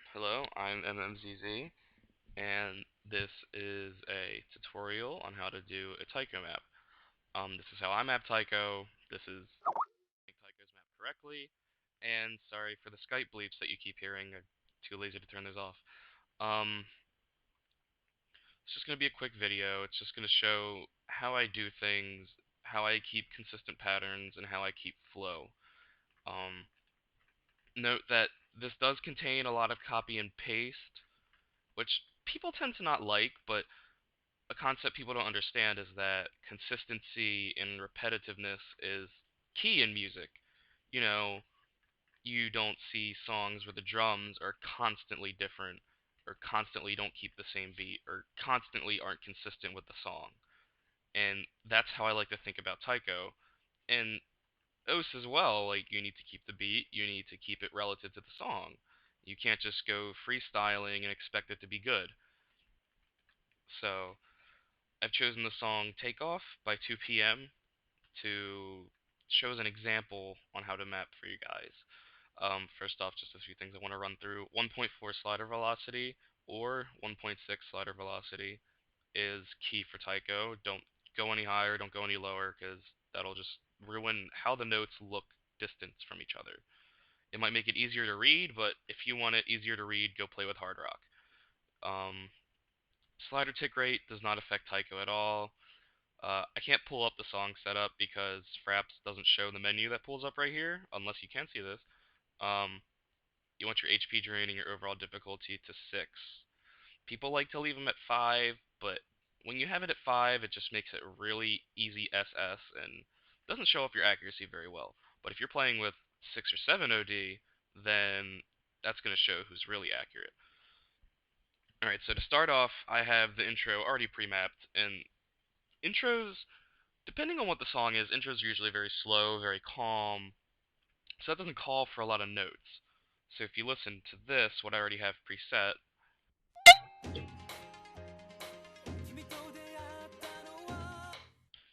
Hello, I'm MMZZ, and this is a tutorial on how to do a Taiko map. This is how I map Taiko. This is Taiko's map correctly, and sorry for the Skype bleeps that you keep hearing. I'm too lazy to turn those off. Um, it's just gonna be a quick video. It's just gonna show how I do things, how I keep consistent patterns, and how I keep flow. Um, Note that this does contain a lot of copy and paste, which people tend to not like, but a concept people don't understand is that consistency and repetitiveness is key in music. You know, you don't see songs where the drums are constantly different, or constantly don't keep the same beat, or constantly aren't consistent with the song. And that's how I like to think about Taiko. And Os as well, like, you need to keep the beat, you need to keep it relative to the song. You can't just go freestyling and expect it to be good. So, I've chosen the song Take Off by 2 p.m. to show as an example on how to map for you guys. First off, just a few things I want to run through. 1.4 slider velocity or 1.6 slider velocity is key for Taiko. Don't go any higher, don't go any lower, because that'll just ruin how the notes look distant from each other. It might make it easier to read, but if you want it easier to read, go play with hard rock. Um, Slider tick rate does not affect Taiko at all. I can't pull up the song setup because Fraps doesn't show the menu that pulls up right here, unless you can see this. Um, you want your HP drain and your overall difficulty to 6. People like to leave them at 5, but when you have it at 5, it just makes it really easy SS and doesn't show up your accuracy very well. But if you're playing with 6 or 7 OD, then that's going to show who's really accurate. Alright, so to start off, I have the intro already pre-mapped, and intros, depending on what the song is, intros are usually very slow, very calm, so that doesn't call for a lot of notes. So if you listen to this, what I already have preset,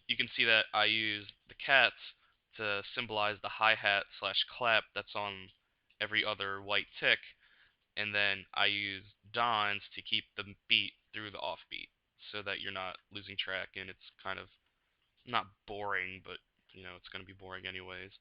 you can see that I use the cats to symbolize the hi-hat slash clap that's on every other white tick, and then I use dons to keep the beat through the offbeat, so that you're not losing track and it's kind of not boring, but it's going to be boring anyways.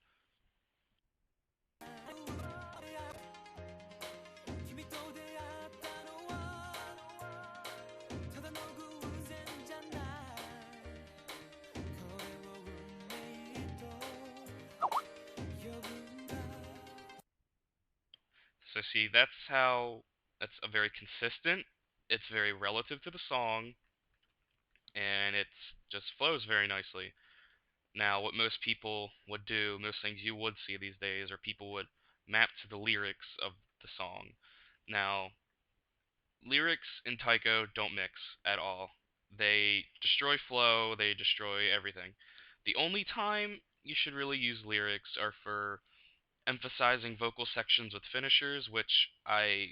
So see, that's a very consistent, it's very relative to the song, and it just flows very nicely. Now, what most people would do, most things you would see these days, are people would map to the lyrics of the song. Now, lyrics in Taiko don't mix at all. They destroy flow, they destroy everything. The only time you should really use lyrics are for emphasizing vocal sections with finishers, which I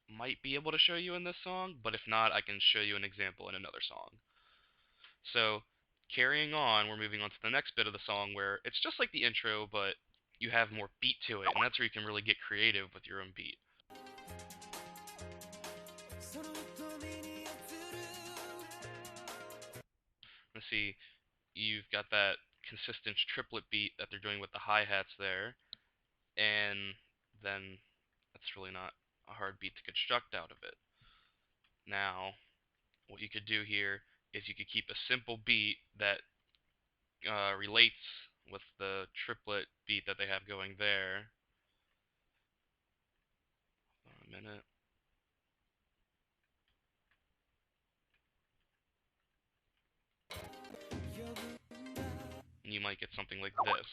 might be able to show you in this song, but if not, I can show you an example in another song. So, carrying on, we're moving on to the next bit of the song where it's just like the intro, but you have more beat to it, and that's where you can really get creative with your own beat. Let's see, you've got that consistent triplet beat that they're doing with the hi-hats there, and then that's really not a hard beat to construct out of it. Now, what you could do here is you could keep a simple beat that relates with the triplet beat that they have going there. Hold on a minute. And you might get something like this.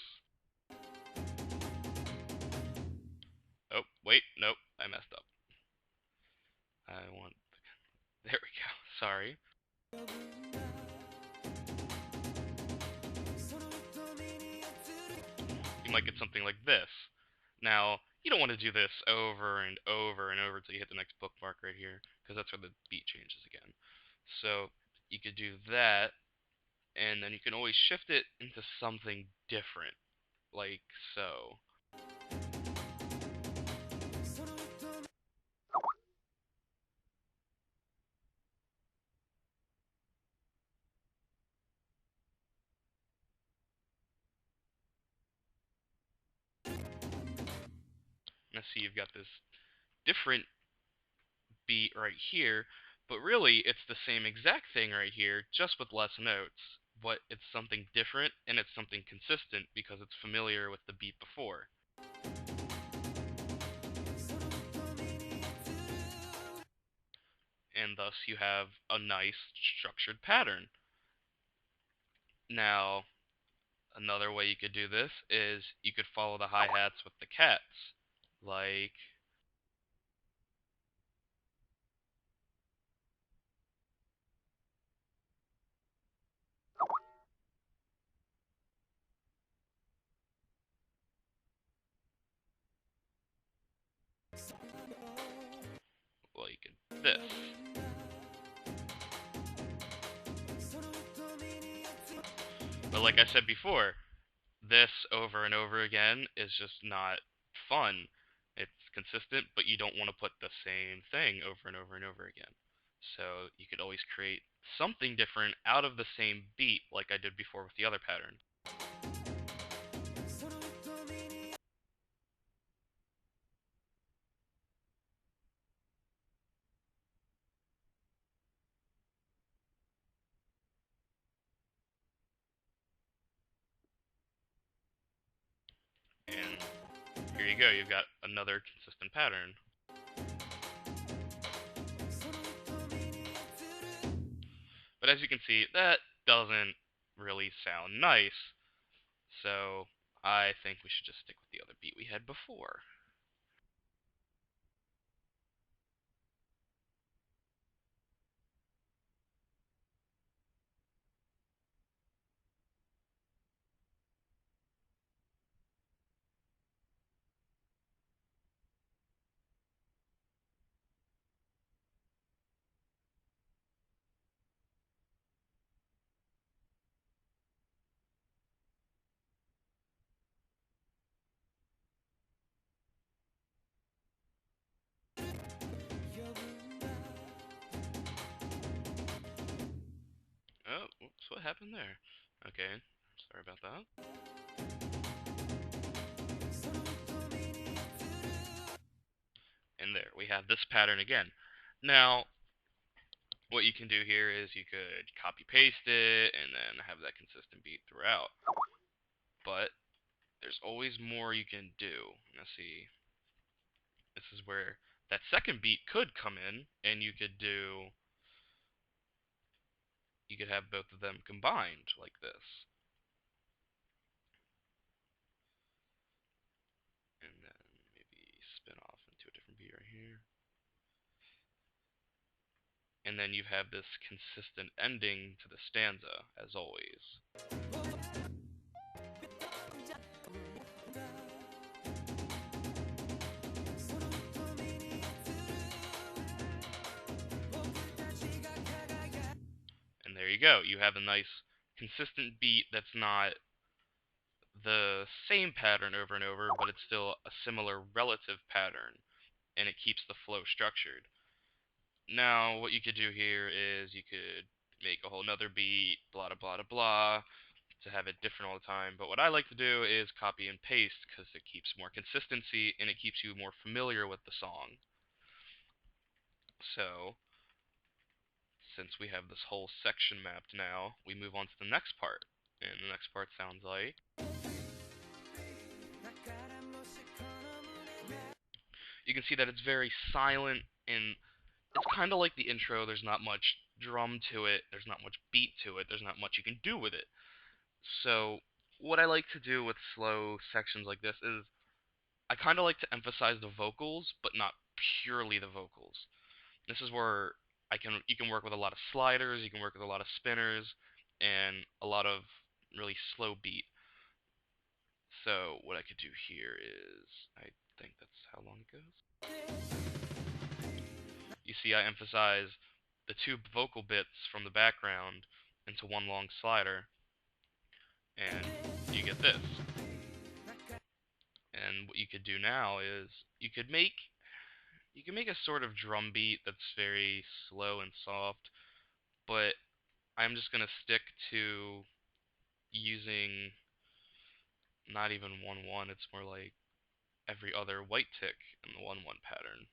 Oh, wait, nope, I messed up. I want... There we go, sorry. You might get something like this. Now, you don't want to do this over and over and over until you hit the next bookmark right here, because that's where the beat changes again. So, you could do that, and then you can always shift it into something different, like so. Now see, you've got this different beat right here, but really it's the same exact thing right here, just with less notes. But it's something different and it's something consistent because it's familiar with the beat before. And thus you have a nice structured pattern. Now, another way you could do this is you could follow the hi-hats with the cats. Like, well, you could this. But like I said before, this over and over again is just not fun. It's consistent, but you don't want to put the same thing over and over and over again. So you could always create something different out of the same beat like I did before with the other pattern. And here you go, you've got another consistent pattern. But as you can see, that doesn't really sound nice. So I think we should just stick with the other beat we had before. Oh, oops, what happened there? Okay, sorry about that. And there, we have this pattern again. Now, what you can do here is you could copy paste it and then have that consistent beat throughout. But there's always more you can do. Now see, this is where that second beat could come in and you could have both of them combined like this. And then maybe spin off into a different beat right here. And then you have this consistent ending to the stanza, as always. And there you go. You have a nice consistent beat that's not the same pattern over and over, but it's still a similar relative pattern, and it keeps the flow structured. Now, what you could do here is you could make a whole nother beat, blah, blah, blah, blah, to have it different all the time. But what I like to do is copy and paste because it keeps more consistency and it keeps you more familiar with the song. So, since we have this whole section mapped now, we move on to the next part. And the next part sounds like. You can see that it's very silent and it's kind of like the intro. There's not much drum to it, there's not much beat to it, there's not much you can do with it. So, what I like to do with slow sections like this is I kind of like to emphasize the vocals, but not purely the vocals. This is where you can work with a lot of sliders, you can work with a lot of spinners, and a lot of really slow beat. So what I could do here is, I think that's how long it goes. You see, I emphasize the two vocal bits from the background into one long slider, and you get this. And what you could do now is you can make a sort of drum beat that's very slow and soft, but I'm just gonna stick to using not even 1/1. It's more like every other white tick in the 1-1 pattern.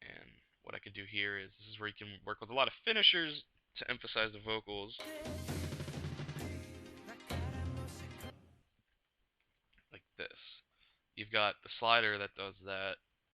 And what I could do here is this is where you can work with a lot of finishers to emphasize the vocals, like this. You've got the slider that does that,